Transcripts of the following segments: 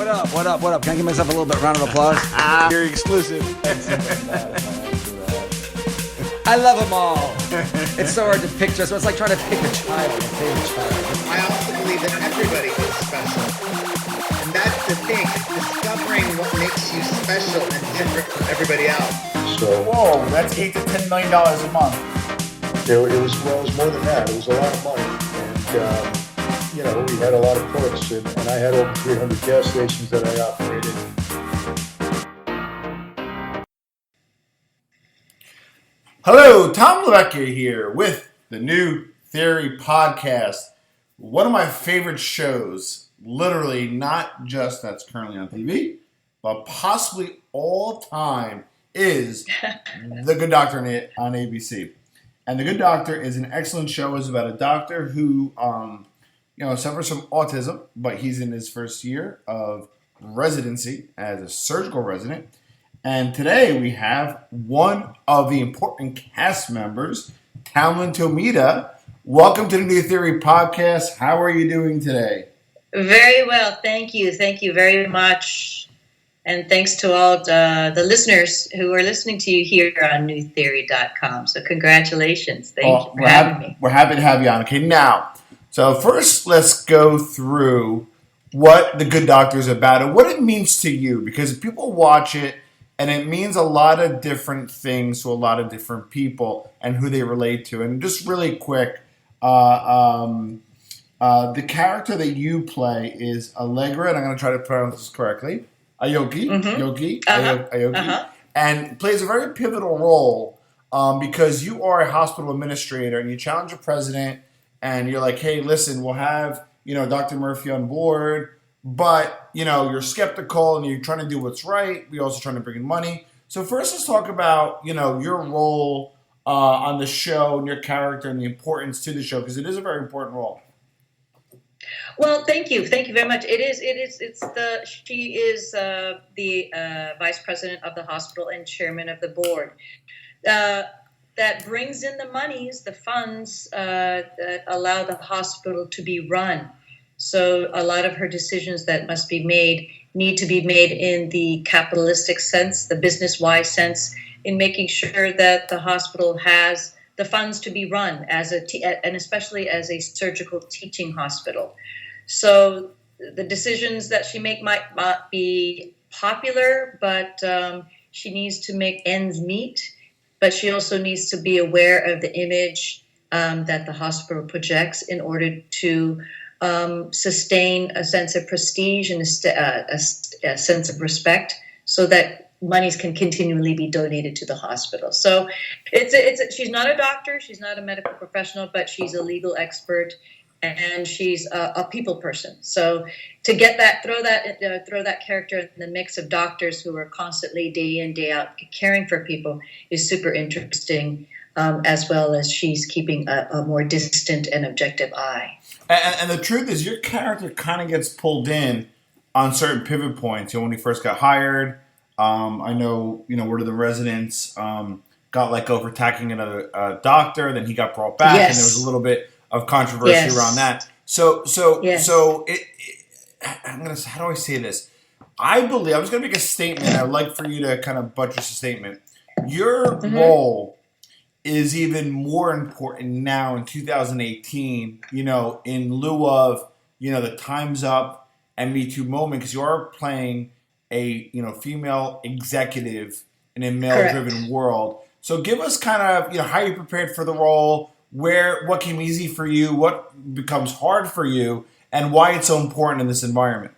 What up? What up? What up? Can I give myself a little bit round of applause? You're exclusive. I love them all. It's so hard to picture. So it's like trying to pick a child, a favorite child. I also believe that everybody is special. And that's the thing, discovering what makes you special and different from everybody else. So, Whoa, that's $8 to $10 million a month. it was more than that. It was a lot of money. And, we had a lot of perks. And I had over 300 gas stations that I operated. Hello, Tom Levecchia here with the New Theory Podcast. One of my favorite shows, literally not just that's currently on TV, but possibly all time, is The Good Doctor on ABC. And The Good Doctor is an excellent show. It's about a doctor who, suffers from autism, but he's in his first year of residency as a surgical resident. And today we have one of the important cast members, Tamlyn Tomita. Welcome to the New Theory Podcast. How are you doing today? Very well, thank you. Thank you very much. And thanks to all the listeners who are listening to you here on newtheory.com. So congratulations. Thank you for having me. We're happy to have you on. Okay, now, so first let's go through what The Good Doctor is about and what it means to you. Because people watch it, and it means a lot of different things to a lot of different people and who they relate to. And just really quick, the character that you play is Allegra, and I'm going to try to pronounce this correctly, Aoki, Aoki, and plays a very pivotal role because you are a hospital administrator and you challenge the president and you're like, hey, listen, we'll have Dr. Murphy on board, but you're skeptical and you're trying to do what's right. We're also trying to bring in money. So first, let's talk about your role on the show and your character and the importance to the show because it is a very important role. Well, thank you very much. She is the vice president of the hospital and chairman of the board. That brings in the monies, the funds that allow the hospital to be run. So a lot of her decisions that must be made need to be made in the capitalistic sense, the business-wise sense, in making sure that the hospital has the funds to be run and especially as a surgical teaching hospital. So the decisions that she make might not be popular, but she needs to make ends meet. But she also needs to be aware of the image that the hospital projects in order to sustain a sense of prestige and a sense of respect so that monies can continually be donated to the hospital. So she's not a doctor, she's not a medical professional, but she's a legal expert and she's a people person. So to get that, throw that character in the mix of doctors who are constantly day in, day out caring for people is super interesting, as well as she's keeping a more distant and objective eye. And the truth is, your character kind of gets pulled in on certain pivot points. When he first got hired, I know, one of the residents got let go for attacking another doctor. Then he got brought back, and there was a little bit of controversy around that. So I'm gonna. How do I say this? I believe I was gonna make a statement. I would like for you to kind of buttress the statement. Your role is even more important now in 2018, in lieu of, the Time's Up and Me Too moment, because you are playing a, female executive in a male-driven world. So give us kind of, how you prepared for the role, what came easy for you, what becomes hard for you, and why it's so important in this environment.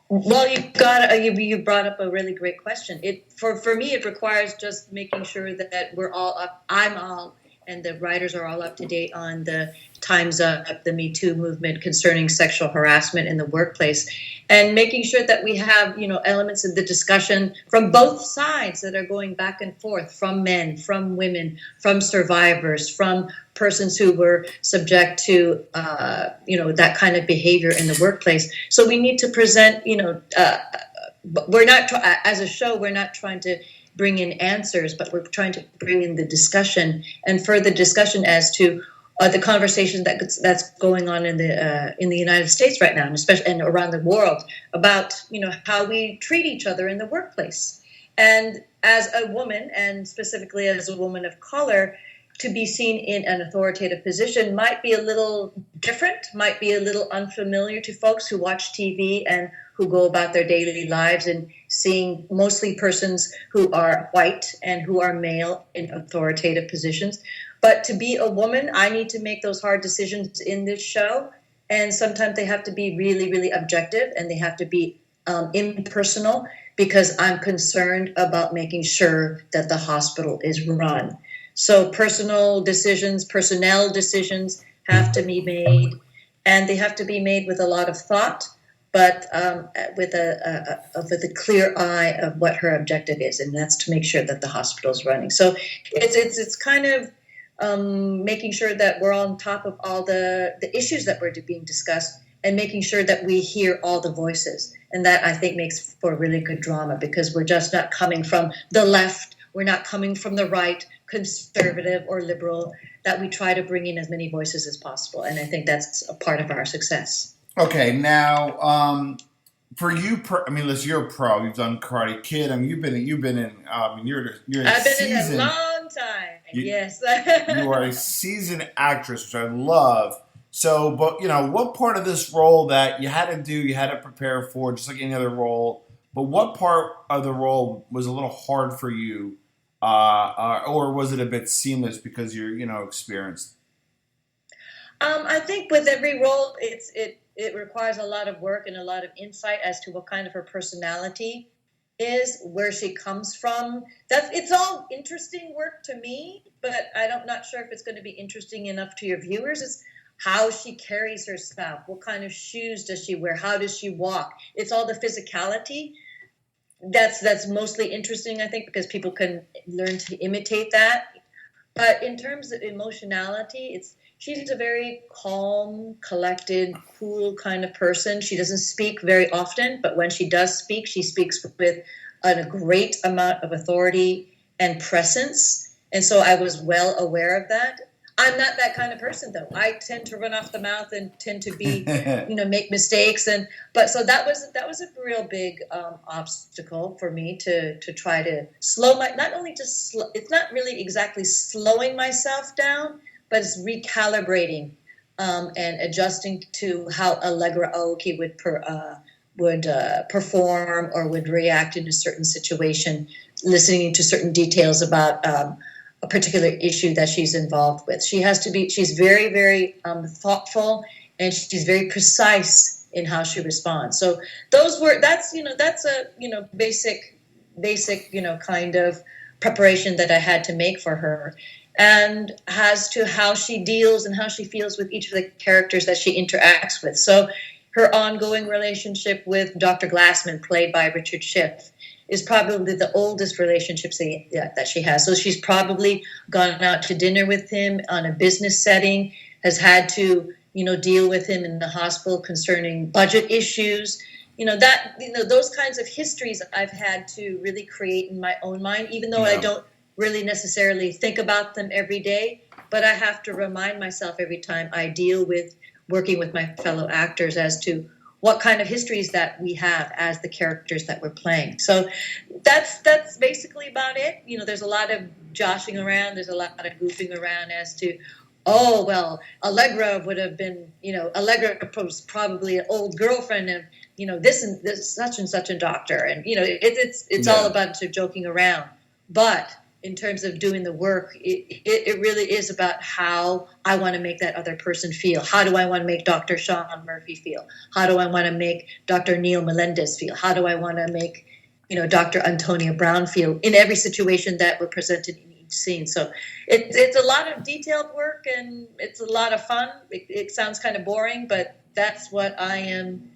Well, you brought up a really great question. For me, it requires just making sure that we're all up. I'm all, and the writers are all up to date on the Time's Up, the Me Too movement concerning sexual harassment in the workplace, and making sure that we have elements of the discussion from both sides that are going back and forth, from men, from women, from survivors, from persons who were subject to that kind of behavior in the workplace. So we need to present we're not as a show, we're not trying to bring in answers, but we're trying to bring in the discussion and further discussion as to the conversation that's going on in the United States right now, and especially and around the world about how we treat each other in the workplace. And as a woman, and specifically as a woman of color, to be seen in an authoritative position might be a little different, might be a little unfamiliar to folks who watch TV and who go about their daily lives and seeing mostly persons who are white and who are male in authoritative positions. But to be a woman, I need to make those hard decisions in this show. And sometimes they have to be really, really objective, and they have to be impersonal, because I'm concerned about making sure that the hospital is run. So personnel decisions have to be made, and they have to be made with a lot of thought, but with a clear eye of what her objective is, and that's to make sure that the hospital is running. So it's kind of making sure that we're on top of all the issues that were being discussed, and making sure that we hear all the voices. And that, I think, makes for really good drama, because we're just not coming from the left, we're not coming from the right, conservative or liberal, that we try to bring in as many voices as possible. And I think that's a part of our success. Okay, now for you, listen, you're a pro. You've done Karate Kid. I mean, you've been in. You're I've been in a long time. Yes. You are a seasoned actress, which I love. So, but what part of this role that you had to do, you had to prepare for, just like any other role. But what part of the role was a little hard for you, or was it a bit seamless because you're experienced? I think with every role, it requires a lot of work and a lot of insight as to what kind of her personality is, where she comes from. It's all interesting work to me, but I'm not sure if it's going to be interesting enough to your viewers. It's how she carries herself, what kind of shoes does she wear, how does she walk. It's all the physicality that's mostly interesting, I think, because people can learn to imitate that. But in terms of emotionality, she's a very calm, collected, cool kind of person. She doesn't speak very often, but when she does speak, she speaks with a great amount of authority and presence. And so I was well aware of that. I'm not that kind of person, though. I tend to run off the mouth and tend to be, make mistakes. So that was a real big obstacle for me to try to slow it's not really exactly slowing myself down, but it's recalibrating and adjusting to how Allegra Aoki would perform or would react in a certain situation, listening to certain details about a particular issue that she's involved with. She's very, very thoughtful, and she's very precise in how she responds. So that's a basic kind of preparation that I had to make for her, and as to how she deals and how she feels with each of the characters that she interacts with. So her ongoing relationship with Dr. Glassman, played by Richard Schiff, is probably the oldest relationship that she has. So she's probably gone out to dinner with him on a business setting, has had to, deal with him in the hospital concerning budget issues. Those kinds of histories I've had to really create in my own mind, even though I don't really necessarily think about them every day. But I have to remind myself every time I deal with working with my fellow actors as to what kind of histories that we have as the characters that we're playing. So that's basically about it. There's a lot of joshing around. There's a lot of goofing around as to, Allegra would have been, Allegra was probably an old girlfriend of, this and this such and such a doctor. And, it's all about joking around. But in terms of doing the work, it really is about how I want to make that other person feel. How do I want to make Dr. Sean Murphy feel? How do I want to make Dr. Neil Melendez feel? How do I want to make, Dr. Antonia Brown feel in every situation that we're presented in each scene? So it's a lot of detailed work, and it's a lot of fun. It sounds kind of boring, but that's what I am,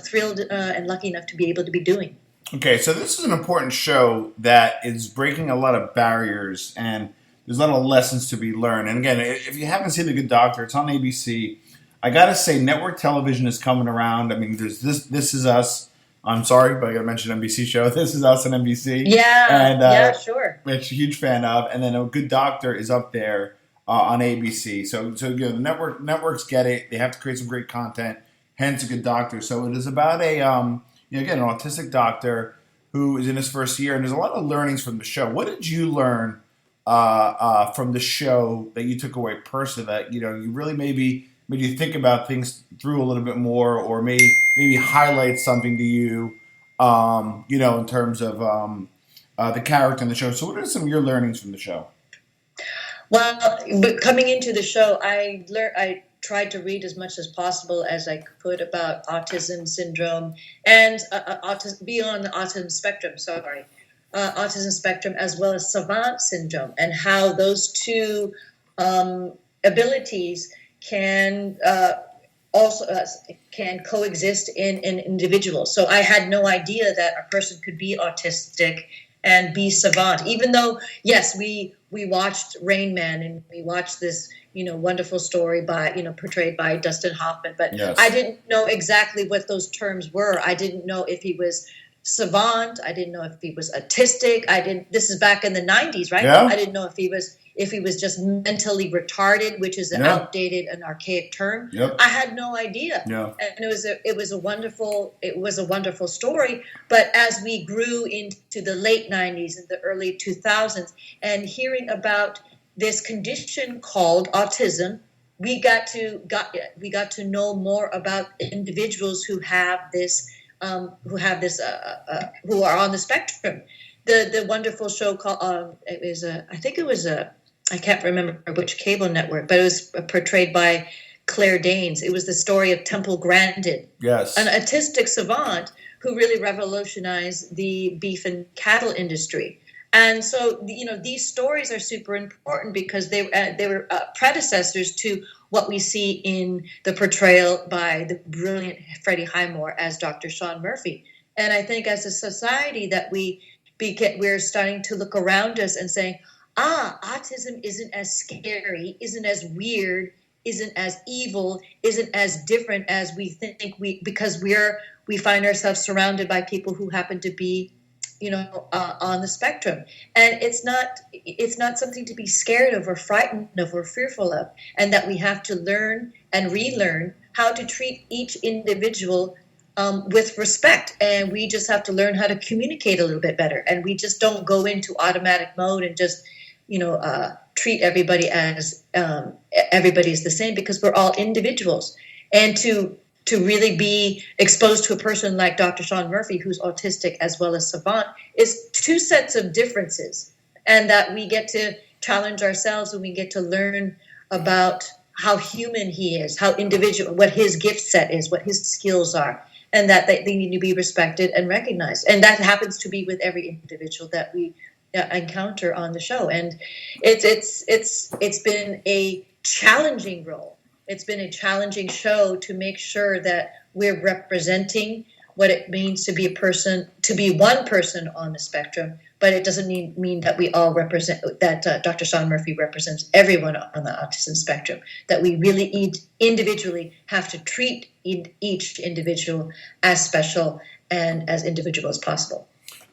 thrilled and lucky enough to be able to be doing. Okay, so this is an important show that is breaking a lot of barriers, and there's a lot of lessons to be learned. And again, if you haven't seen The Good Doctor, it's on ABC. I gotta say, network television is coming around. I mean, there's This Is Us. I'm sorry, but I gotta mention NBC show. This Is Us on NBC. Yeah, and, sure. Which I'm a huge fan of. And then A Good Doctor is up there. on ABC. So the networks get it. They have to create some great content. Hence, a good doctor. So it is about again, an autistic doctor who is in his first year, and there's a lot of learnings from the show. What did you learn from the show that you took away personally that you really maybe made you think about things through a little bit more, or maybe highlight something to you, in terms of the character in the show? So what are some of your learnings from the show? Well, but coming into the show, I tried to read as much as possible as I could about autism syndrome and beyond the autism spectrum. Autism spectrum, as well as savant syndrome, and how those two abilities can also can coexist in individuals. So I had no idea that a person could be autistic and be savant, even though, yes, we watched Rain Man, and we watched this wonderful story portrayed by Dustin Hoffman, but yes. I didn't know exactly what those terms were. I didn't know if he was savant. I didn't know if he was autistic. This is back in the 90s, right? Yeah. I didn't know if he was just mentally retarded, which is an outdated and archaic term. Yep. I had no idea. Yeah. And it was a wonderful story. But as we grew into the late 90s and the early 2000s, and hearing about this condition called autism, we got to know more about individuals who have this, who are on the spectrum. The wonderful show called I can't remember which cable network, but it was portrayed by Claire Danes. It was the story of Temple Grandin, yes, an autistic savant who really revolutionized the beef and cattle industry. And so, these stories are super important because they were predecessors to what we see in the portrayal by the brilliant Freddie Highmore as Dr. Sean Murphy. And I think as a society that we're starting to look around us and saying, autism isn't as scary, isn't as weird, isn't as evil, isn't as different as we think because we find ourselves surrounded by people who happen to be on the spectrum. And it's not something to be scared of or frightened of or fearful of, and that we have to learn and relearn how to treat each individual with respect. And we just have to learn how to communicate a little bit better. And we just don't go into automatic mode and just treat everybody as everybody's the same, because we're all individuals. And to really be exposed to a person like Dr. Sean Murphy, who's autistic as well as savant, is two sets of differences, and that we get to challenge ourselves and we get to learn about how human he is, how individual, what his gift set is, what his skills are, and that they need to be respected and recognized. And that happens to be with every individual that we encounter on the show. And it's been a challenging role. It's been a challenging show to make sure that we're representing what it means to be a person, to be one person on the spectrum, but it doesn't mean that we all represent, that Dr. Sean Murphy represents everyone on the autism spectrum, that we really individually have to treat each individual as special and as individual as possible.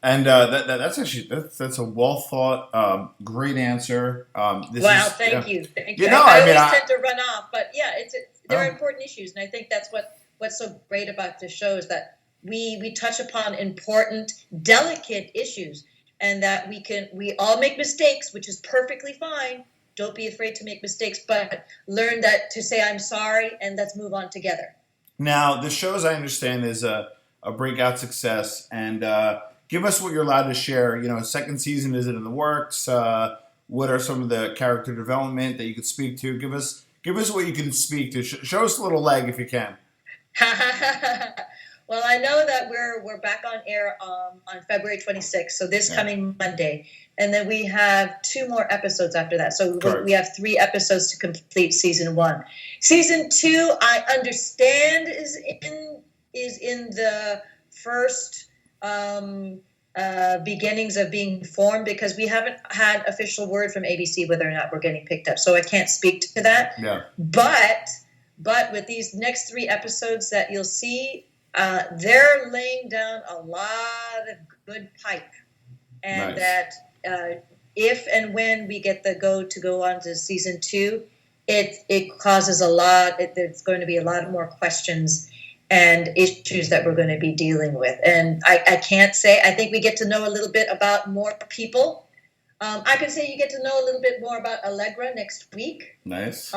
And that's actually that's a well thought, great answer. Thank you. I always tend to run off, but there are important issues, and I think that's what's so great about this show is that we touch upon important, delicate issues, and that we all make mistakes, which is perfectly fine. Don't be afraid to make mistakes, but learn that to say I'm sorry, and let's move on together. Now, the show, as I understand, is a breakout success, and give us what you're allowed to share. Second season, is it in the works? What are some of the character development that you could speak to? Give us what you can speak to. Show us a little leg if you can. Well, I know that we're back on air on February 26th, so this coming Monday. And then we have 2 more episodes after that. So we have 3 episodes to complete season 1. Season 2, I understand, is in the first beginnings of being formed, because we haven't had official word from ABC whether or not we're getting picked up. So I can't speak to that. Yeah. But with these next 3 episodes that you'll see, they're laying down a lot of good pipe, and nice. that if and when we get the go on to season 2, it causes a lot. There's going to be a lot more questions and issues that we're going to be dealing with. And I can't say. I think we get to know a little bit about more people. I can say you get to know a little bit more about Allegra next week. Nice.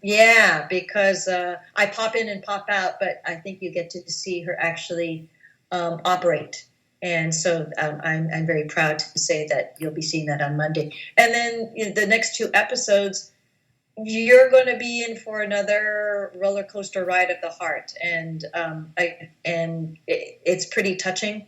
Yeah, because I pop in and pop out, but I think you get to see her actually operate. And so I'm very proud to say that you'll be seeing that on Monday. And then the next 2 episodes, you're going to be in for another roller coaster ride of the heart. And it's pretty touching.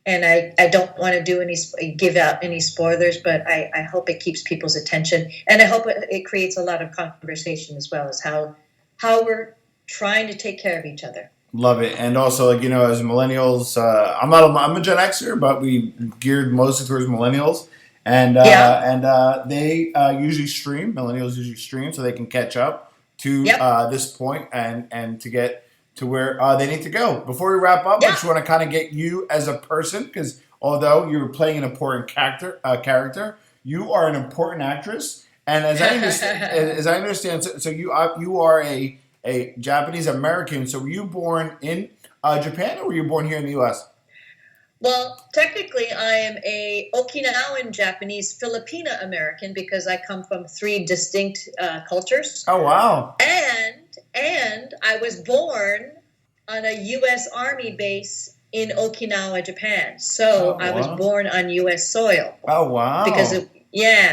And I don't want to give out any spoilers, but I hope it keeps people's attention. And I hope it creates a lot of conversation as well as how we're trying to take care of each other. Love it. And also, like, as millennials, I'm a Gen Xer, but we geared mostly towards millennials. And they usually stream. Millennials usually stream so they can catch up to this point and to get to where they need to go. Before we wrap up, I just want to kind of get you as a person, because although you're playing an important character, you are an important actress. And as I understand, so you are a Japanese American. So were you born in Japan, or were you born here in the U.S.? Well, technically, I am a Okinawan Japanese Filipina American because I come from 3 distinct cultures. Oh, wow. And I was born on a U.S. Army base in Okinawa, Japan. So I was born on U.S. soil. Oh, wow.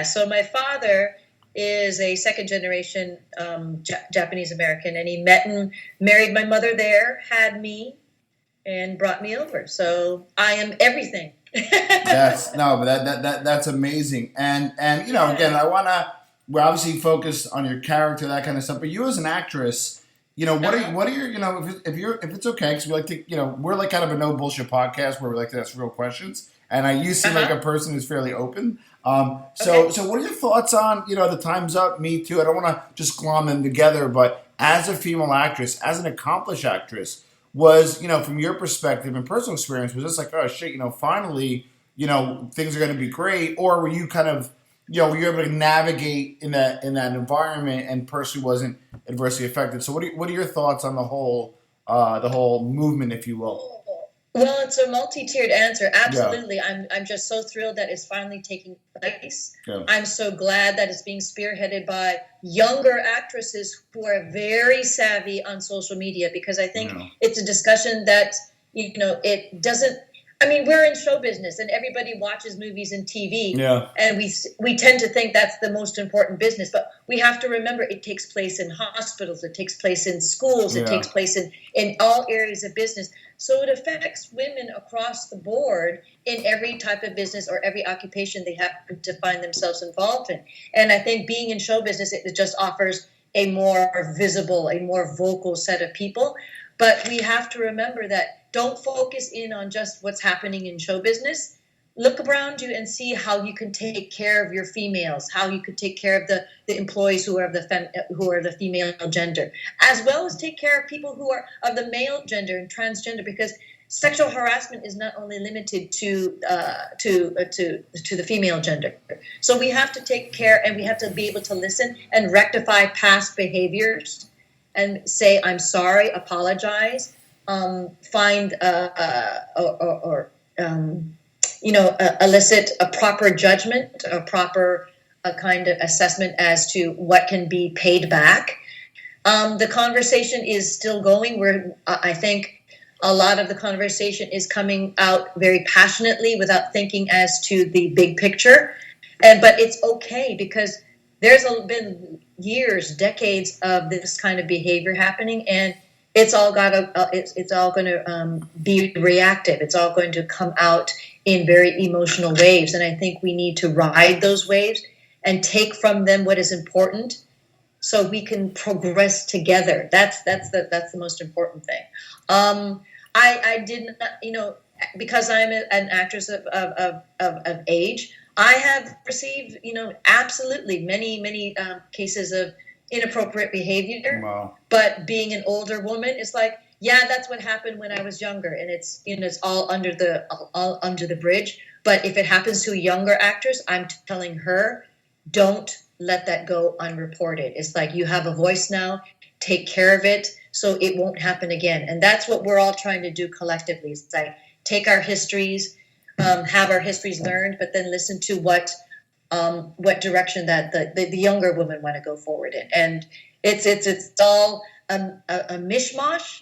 So my father is a second-generation Japanese American, and he met and married my mother there, had me, and brought me over. So I am everything. That's amazing. And again, we're obviously focused on your character, that kind of stuff. But you as an actress, what are your, if it's okay, because we like to, we're like kind of a no bullshit podcast where we like to ask real questions. And you seem like a person who's fairly open. So what are your thoughts on, the Time's Up, Me Too? I don't want to just glom them together, but as a female actress, as an accomplished actress, was, from your perspective and personal experience, was this like, oh shit, finally, things are going to be great? Or were you kind of, were you able to navigate in that environment and personally wasn't adversely affected? So what are your thoughts on the whole movement, if you will? Well, it's a multi-tiered answer. Absolutely. Yeah. I'm just so thrilled that it's finally taking place. Yeah. I'm so glad that it's being spearheaded by younger actresses who are very savvy on social media, because I think it's a discussion that, it doesn't, we're in show business and everybody watches movies and TV, and we tend to think that's the most important business, but we have to remember it takes place in hospitals, it takes place in schools, it takes place in all areas of business. So it affects women across the board in every type of business or every occupation they happen to find themselves involved in. And I think being in show business, it just offers a more visible, a more vocal set of people. But we have to remember that don't focus in on just what's happening in show business. Look around you and see how you can take care of your females, how you could take care of the employees who are of the female gender, as well as take care of people who are of the male gender and transgender, because sexual harassment is not only limited to the female gender. So we have to take care, and we have to be able to listen and rectify past behaviors and say, I'm sorry, apologize, elicit a proper judgment, a proper kind of assessment as to what can be paid back. The conversation is still going. I think a lot of the conversation is coming out very passionately without thinking as to the big picture. But it's okay, because there's been years, decades of this kind of behavior happening, and it's all going to be reactive. It's all going to come out in very emotional waves, and I think we need to ride those waves and take from them what is important, so we can progress together. That's the most important thing. I did not, because I'm an actress of age, I have received, absolutely many cases of inappropriate behavior. Wow. But being an older woman, it's like, yeah, that's what happened when I was younger, and it's it's all under the bridge. But if it happens to younger actors, I'm telling her, don't let that go unreported. It's like, you have a voice now, take care of it so it won't happen again. And that's what we're all trying to do collectively. It's like, take our histories, have our histories learned, but then listen to what direction that the younger women want to go forward in. And it's all a mishmash,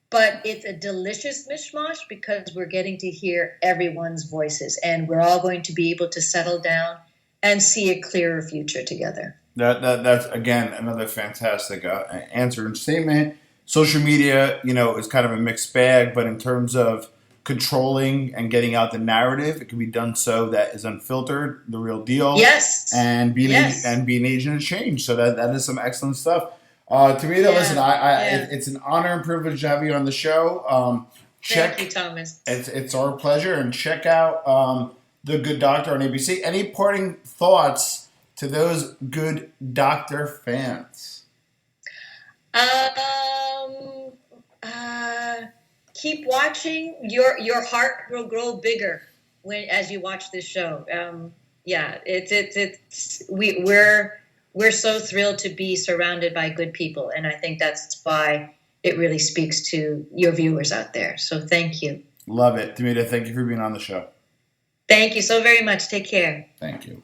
but it's a delicious mishmash because we're getting to hear everyone's voices, and we're all going to be able to settle down and see a clearer future together. That's again another fantastic answer and statement. Social media, is kind of a mixed bag, but in terms of controlling and getting out the narrative, it can be done so that is unfiltered, the real deal. Yes. And being an agent of change. So that is some excellent stuff. Tamita, listen, it's an honor and privilege to have you on the show. Thank you, Thomas. It's our pleasure, and check out The Good Doctor on ABC. Any parting thoughts to those Good Doctor fans? Keep watching. Your heart will grow bigger as you watch this show. We're so thrilled to be surrounded by good people, and I think that's why it really speaks to your viewers out there. So thank you. Love it. Tamita, thank you for being on the show. Thank you so very much. Take care. Thank you.